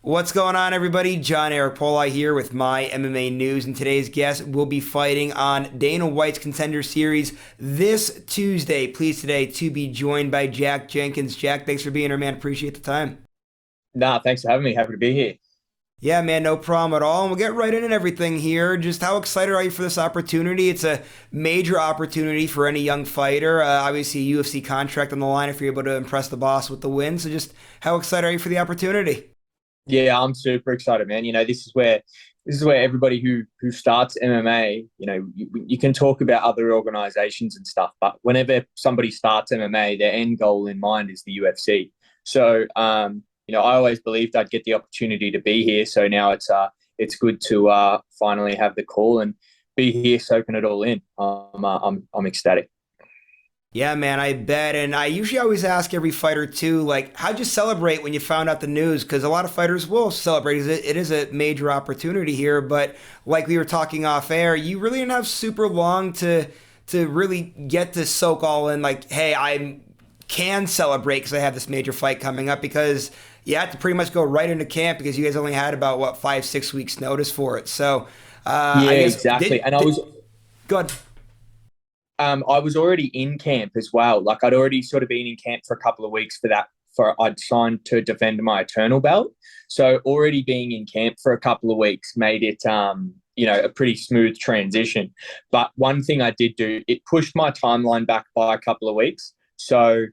What's going on, everybody? John Eric Poli here with My MMA News, and today's guest will be fighting on Dana White's Contender Series this Tuesday. Pleased today to be joined by Jack Jenkins. Jack, thanks for being here, man. Appreciate the time. Nah, thanks for having me. Happy to be here. Yeah, man, no problem at all. And we'll get right into everything here. Just how excited are you for this opportunity? It's a major opportunity for any young fighter. Obviously, a UFC contract on the line if you're able to impress the boss with the win. So, just how excited are you for the opportunity? Yeah, I'm super excited, man. This is where everybody who starts MMA, you can talk about other organizations and stuff, but whenever somebody starts MMA, their end goal in mind is the UFC. So, I always believed I'd get the opportunity to be here. So now it's good to finally have the call and be here soaking it all in. I'm ecstatic. Yeah, man, I bet. And I usually always ask every fighter too, like, how'd you celebrate when you found out the news? Because a lot of fighters will celebrate. It is a major opportunity here. But like we were talking off air, you really didn't have super long to really get to soak all in. Like, hey, I can celebrate because I have this major fight coming up. Because you had to pretty much go right into camp because you guys only had about what 5, 6 weeks notice for it. So Yeah, I guess exactly. And go ahead. I was already in camp as well. Like I'd already sort of been in camp for a couple of weeks for that. For I'd signed to defend my Eternal belt, so already being in camp for a couple of weeks made it, a pretty smooth transition. But one thing I did do, it pushed my timeline back by a couple of weeks. So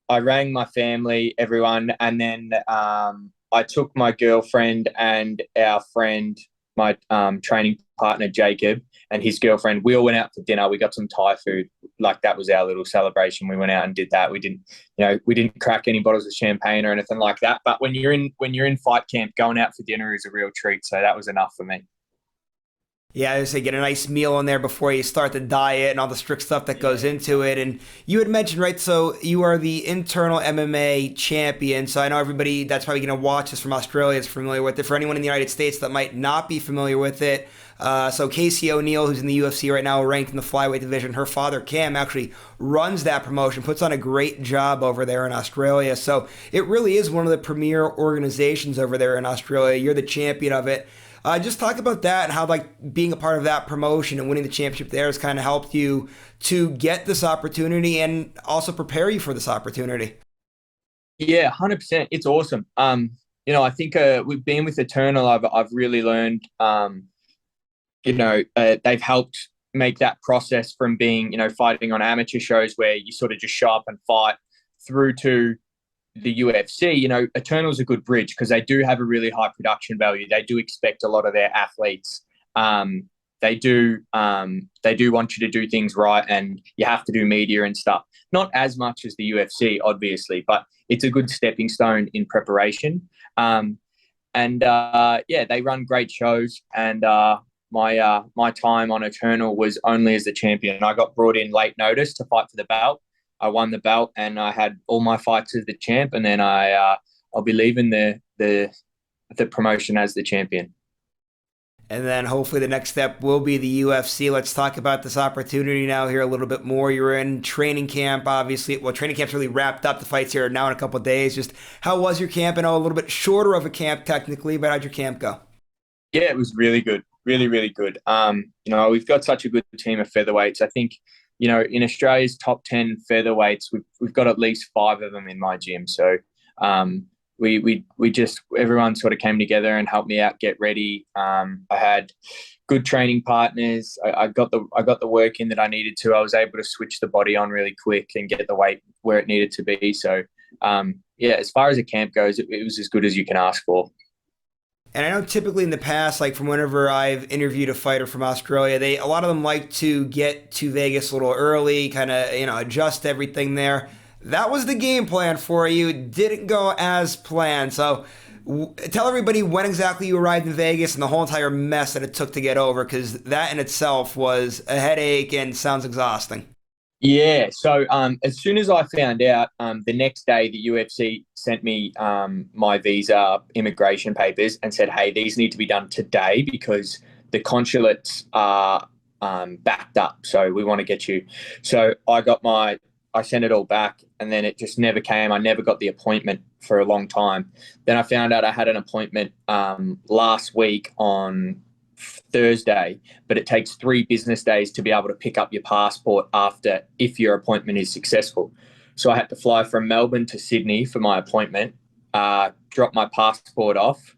I rang my family, everyone, and then I took my girlfriend and our friend, my training partner Jacob, and his girlfriend. We all went out for dinner. We got some Thai food. Like that was our little celebration. We went out and did that. We didn't crack any bottles of champagne or anything like that. But when you're in fight camp, going out for dinner is a real treat. So that was enough for me. Yeah, I say get a nice meal in there before you start the diet and all the strict stuff that goes into it. And you had mentioned, right? So you are the internal MMA champion. So I know everybody that's probably going to watch this from Australia is familiar with it. For anyone in the United States that might not be familiar with it, so Casey O'Neill, who's in the UFC right now, ranked in the flyweight division, her father Cam actually runs that promotion, puts on a great job over there in Australia. So it really is one of the premier organizations over there in Australia. You're the champion of it. Just talk about that and how like being a part of that promotion and winning the championship there has kind of helped you to get this opportunity and also prepare you for this opportunity. Yeah, 100%. It's awesome. I think we've been with Eternal. I've really learned. They've helped make that process from being, fighting on amateur shows where you sort of just show up and fight through to the UFC. Eternal's a good bridge because they do have a really high production value. They do expect a lot of their athletes. They do want you to do things right, and you have to do media and stuff. Not as much as the UFC, obviously, but it's a good stepping stone in preparation. They run great shows, and my time on Eternal was only as the champion. I got brought in late notice to fight for the belt. I won the belt, and I had all my fights as the champ, and then I'll be leaving the promotion as the champion. And then hopefully the next step will be the UFC. Let's talk about this opportunity now here a little bit more. You're in training camp, obviously. Well, training camp's really wrapped up. The fights here are now in a couple of days. Just how was your camp? I know a little bit shorter of a camp technically, but how'd your camp go? Yeah, it was really good, really, really good. We've got such a good team of featherweights. I think, in Australia's top 10 featherweights, we've got at least 5 of them in my gym. So we just everyone sort of came together and helped me out get ready. I had good training partners. I got the work in that I needed to. I was able to switch the body on really quick and get the weight where it needed to be. So as far as the camp goes, it was as good as you can ask for. And I know typically in the past, like from whenever I've interviewed a fighter from Australia, a lot of them like to get to Vegas a little early, kind of, adjust everything there. That was the game plan for you. It didn't go as planned. So tell everybody when exactly you arrived in Vegas and the whole entire mess that it took to get over, because that in itself was a headache and sounds exhausting. Yeah. So as soon as I found out, the next day the UFC sent me my visa immigration papers and said, "Hey, these need to be done today because the consulates are backed up. So we want to get you." So I I sent it all back, and then it just never came. I never got the appointment for a long time. Then I found out I had an appointment last week on Thursday, but it takes 3 business days to be able to pick up your passport after, if your appointment is successful. So I had to fly from Melbourne to Sydney for my appointment, drop my passport off.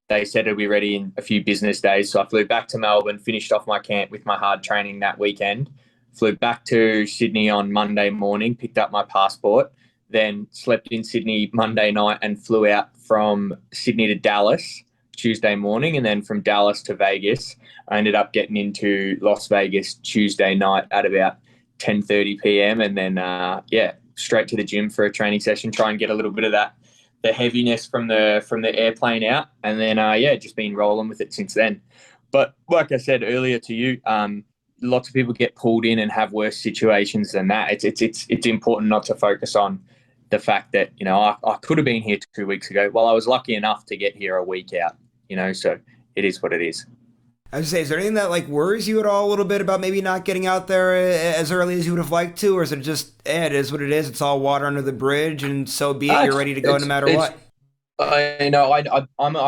They said it'll be ready in a few business days. So I flew back to Melbourne, finished off my camp with my hard training that weekend, flew back to Sydney on Monday morning, picked up my passport, then slept in Sydney Monday night and flew out from Sydney to Dallas Tuesday morning, and then from Dallas to Vegas. I ended up getting into Las Vegas Tuesday night at about 10:30 p.m. and then, straight to the gym for a training session, try and get a little bit of the heaviness from the airplane out, and then just been rolling with it since then. But like I said earlier to you, lots of people get pulled in and have worse situations than that. It's important not to focus on the fact that, I could have been here 2 weeks ago. Well, I was lucky enough to get here a week out, so it is what it is. I was say, is there anything that worries you at all a little bit about maybe not getting out there as early as you would have liked to, or is it just, it is what it is? It's all water under the bridge, and so be it. You're ready to go no matter what. I'm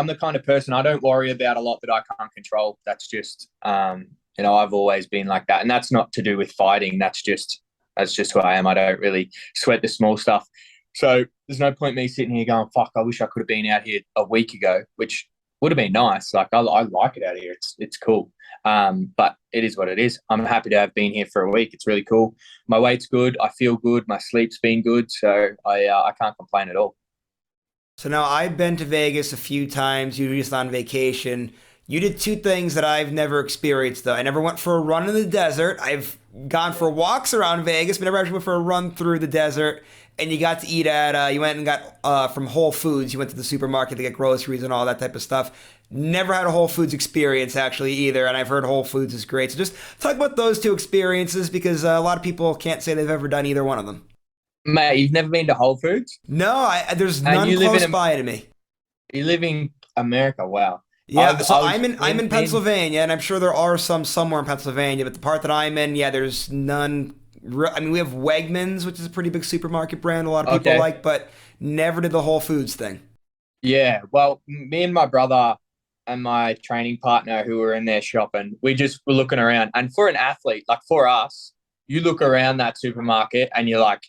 the kind of person, I don't worry about a lot that I can't control. That's just, I've always been like that, and that's not to do with fighting. That's just who I am. I don't really sweat the small stuff. So there's no point me sitting here going, fuck, I wish I could have been out here a week ago, which would have been nice. I like it out here. It's cool. But it is what it is. I'm happy to have been here for a week. It's really cool. My weight's good. I feel good. My sleep's been good. So I can't complain at all. So now I've been to Vegas a few times. You were just on vacation. You did 2 things that I've never experienced, though. I never went for a run in the desert. I've gone for walks around Vegas, but never actually went for a run through the desert. And you got to eat you went and got from Whole Foods. You went to the supermarket to get groceries and all that type of stuff. Never had a Whole Foods experience, actually, either. And I've heard Whole Foods is great. So just talk about those 2 experiences, because a lot of people can't say they've ever done either one of them. Mate, you've never been to Whole Foods? No, there's none close by to me. You live in America, wow. Yeah, I'm in Pennsylvania, and I'm sure there are some somewhere in Pennsylvania, but the part that I'm in, there's none. I mean, we have Wegmans, which is a pretty big supermarket brand a lot of people like, but never did the Whole Foods thing. Yeah, well, me and my brother and my training partner who were in there shopping, we just were looking around. And for an athlete, like for us, you look around that supermarket and you're like,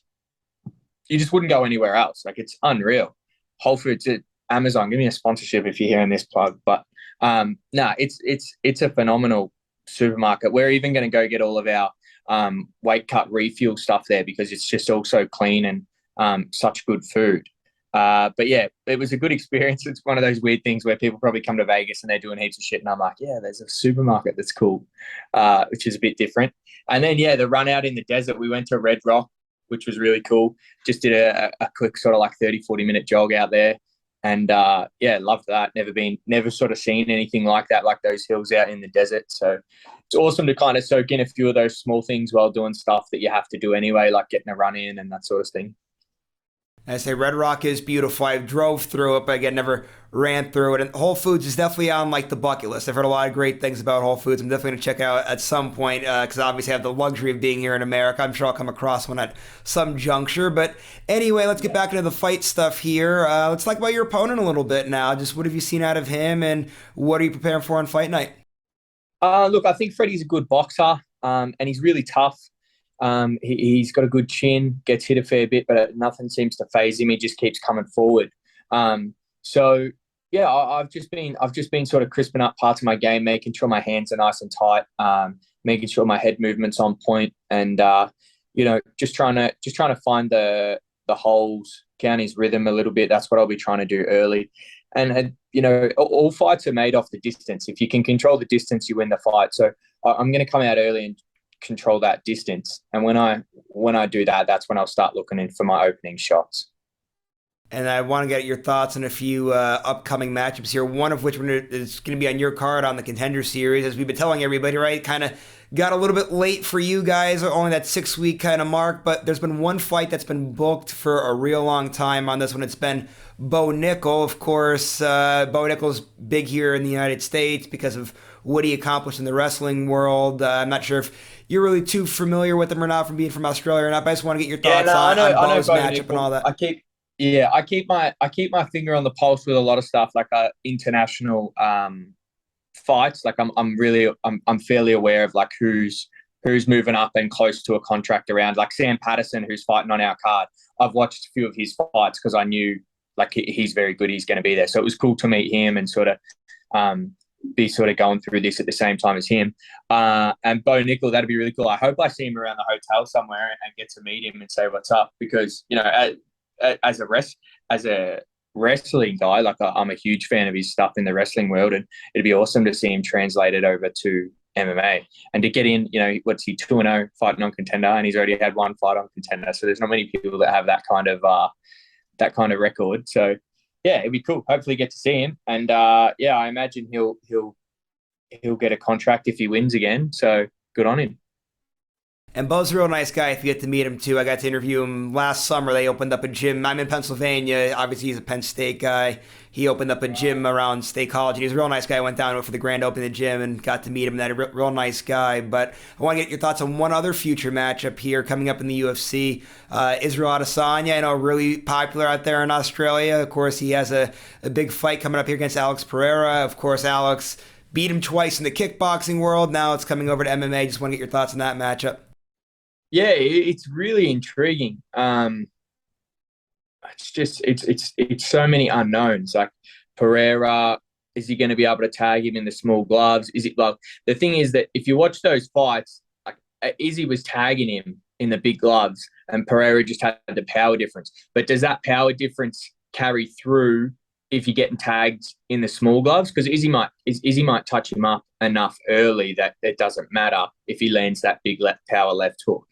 you just wouldn't go anywhere else. Like, it's unreal. Whole Foods, Amazon, give me a sponsorship if you're hearing this plug. But it's a phenomenal supermarket. We're even going to go get all of our weight cut refuel stuff there, because it's just also clean and such good food. But yeah, it was a good experience. It's one of those weird things where people probably come to Vegas and they're doing heaps of shit, and I'm like, yeah, there's a supermarket that's cool, which is a bit different. And then the run out in the desert, we went to Red Rock, which was really cool. Just did a quick sort of 30-40 minute jog out there, and loved that. Never sort of seen anything like that, like those hills out in the desert. So it's awesome to kind of soak in a few of those small things while doing stuff that you have to do anyway, like getting a run in and that sort of thing. I say Red Rock is beautiful. I drove through it, but again, never ran through it. And Whole Foods is definitely on the bucket list. I've heard a lot of great things about Whole Foods. I'm definitely going to check out at some point, because obviously I have the luxury of being here in America. I'm sure I'll come across one at some juncture. But anyway, let's get back into the fight stuff here. Let's talk about your opponent a little bit now. Just what have you seen out of him, and what are you preparing for on fight night? Look, I think Freddie's a good boxer, and he's really tough. He's got a good chin, gets hit a fair bit, but nothing seems to faze him. He just keeps coming forward. I've just been sort of crisping up parts of my game, making sure my hands are nice and tight, making sure my head movement's on point, and just trying to find the holes, count his rhythm a little bit. That's what I'll be trying to do early. And all fights are made off the distance. If you can control the distance, you win the fight. So I'm going to come out early and control that distance, and when I do that, that's when I'll start looking in for my opening shots. and I want to get your thoughts on a few upcoming matchups here. One of which is going to be on your card on the Contender series, as we've been telling everybody, right? Kind of got a little bit late for you guys, only that 6-week kind of mark, but there's been one fight that's been booked for a real long time on this one. It's been Bo Nickel, of course. Bo Nickel's big here in the United States because of what he accomplished in the wrestling world. I'm not sure if you're really too familiar with him or not from being from Australia or not, but I just want to get your thoughts on Bo's matchup Nickel and all that. I keep my finger on the pulse with a lot of stuff, like international fights. Like I'm fairly aware of like who's moving up and close to a contract around, like Sam Patterson, who's fighting on our card. I've watched a few of his fights because I knew like he's very good. He's going to be there. So it was cool to meet him and sort of be sort of going through this at the same time as him. And Bo Nickel, that'd be really cool. I hope I see him around the hotel somewhere and get to meet him and say what's up, because, you know, as a wrestling guy, like I'm a huge fan of his stuff in the wrestling world, and it'd be awesome to see him translated over to MMA and to get in. You know, what's he, 2-0 fighting on Contender, and he's already had one fight on Contender, so there's not many people that have that kind of record. So yeah, it'd be cool. Hopefully get to see him, and I imagine he'll get a contract if he wins again, so good on him. And Bo's a real nice guy if you get to meet him, too. I got to interview him last summer. They opened up a gym. I'm in Pennsylvania. Obviously, he's a Penn State guy. He opened up a gym around State College. He's a real nice guy. I went down for the grand opening of the gym and got to meet him. That a real nice guy. But I want to get your thoughts on one other future matchup here coming up in the UFC. Israel Adesanya, I know, really popular out there in Australia. Of course, he has a big fight coming up here against Alex Pereira. Of course, Alex beat him twice in the kickboxing world. Now it's coming over to MMA. Just want to get your thoughts on that matchup. Yeah, it's really intriguing. It's so many unknowns. Like Pereira, is he going to be able to tag him in the small gloves? Is it like, the thing is that if you watch those fights, like Izzy was tagging him in the big gloves, and Pereira just had the power difference. But does that power difference carry through if you're getting tagged in the small gloves? Because Izzy might touch him up enough early that it doesn't matter if he lands that big power left hook.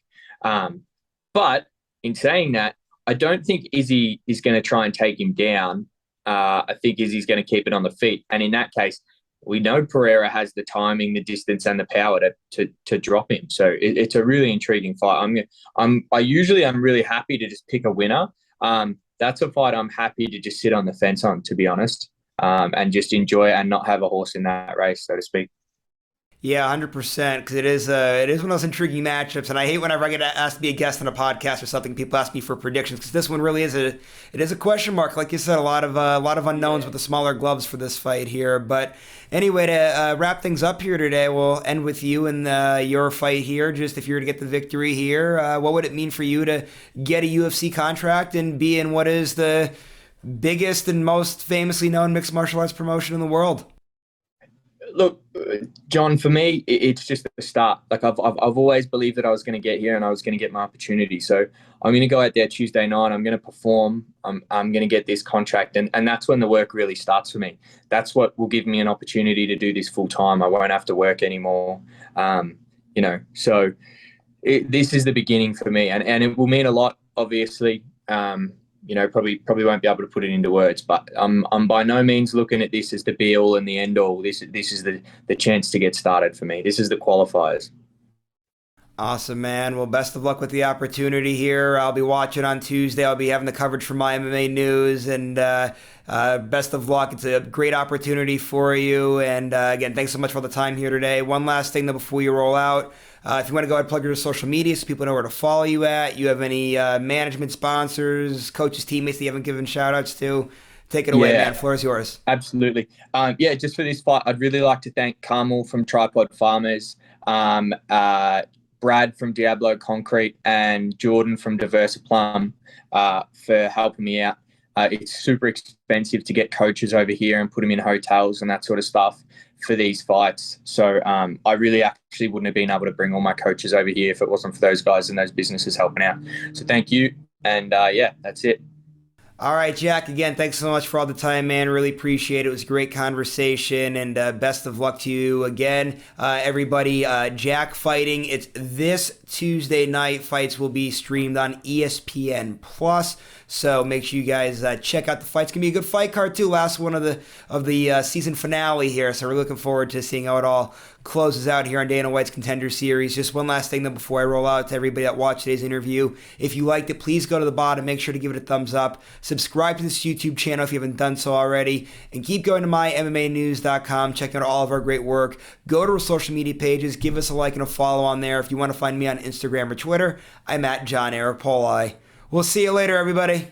But in saying that, I don't think Izzy is going to try and take him down. I think Izzy's going to keep it on the feet. And in that case, we know Pereira has the timing, the distance, and the power to drop him. So it's a really intriguing fight. I'm really happy to just pick a winner. That's a fight I'm happy to just sit on the fence on, to be honest, and just enjoy it and not have a horse in that race, so to speak. Yeah, 100%, because it is one of those intriguing matchups, and I hate whenever I get asked to be a guest on a podcast or something, people ask me for predictions, because this one really is a question mark. Like you said, a lot of unknowns with the smaller gloves for this fight here. But anyway, to wrap things up here today, we'll end with you and your fight here. Just if you were to get the victory here, what would it mean for you to get a UFC contract and be in what is the biggest and most famously known mixed martial arts promotion in the world? Look, John, for me, it's just the start. Like I've always believed that I was going to get here and I was going to get my opportunity. So I'm going to go out there Tuesday night. I'm going to perform. I'm going to get this contract, and that's when the work really starts for me. That's what will give me an opportunity to do this full time. I won't have to work anymore. So this is the beginning for me, and it will mean a lot, obviously. Probably won't be able to put it into words, but I'm by no means looking at this as the be all and the end all. This is the chance to get started for me. This is the qualifiers. Awesome, man. Well, best of luck with the opportunity here. I'll be watching on Tuesday. I'll be having the coverage for MyMMANews, and best of luck. It's a great opportunity for you. And again, thanks so much for the time here today. One last thing though before you roll out. If you want to go ahead and plug your social media so people know where to follow you at, you have any management sponsors, coaches, teammates that you haven't given shout outs to, take it away, man. Floor is yours. Absolutely. Just for this fight, I'd really like to thank Carmel from Tripod Farmers, Brad from Diablo Concrete, and Jordan from Diversa Plum for helping me out. It's super expensive to get coaches over here and put them in hotels and that sort of stuff for these fights. So I really actually wouldn't have been able to bring all my coaches over here if it wasn't for those guys and those businesses helping out. So thank you. And that's it. All right, Jack, again, thanks so much for all the time, man. Really appreciate it. It was a great conversation, and best of luck to you again. Everybody, Jack fighting. It's this Tuesday night. Fights will be streamed on ESPN+. So make sure you guys check out the fight. It's gonna be a good fight card too. Last one of the season finale here. So we're looking forward to seeing how it all closes out here on Dana White's Contender Series. Just one last thing though before I roll out to everybody that watched today's interview. If you liked it, please go to the bottom. Make sure to give it a thumbs up. Subscribe to this YouTube channel if you haven't done so already. And keep going to MyMMANews.com, checking out all of our great work. Go to our social media pages. Give us a like and a follow on there. If you want to find me on Instagram or Twitter, I'm at John Arapoli. We'll see you later, everybody.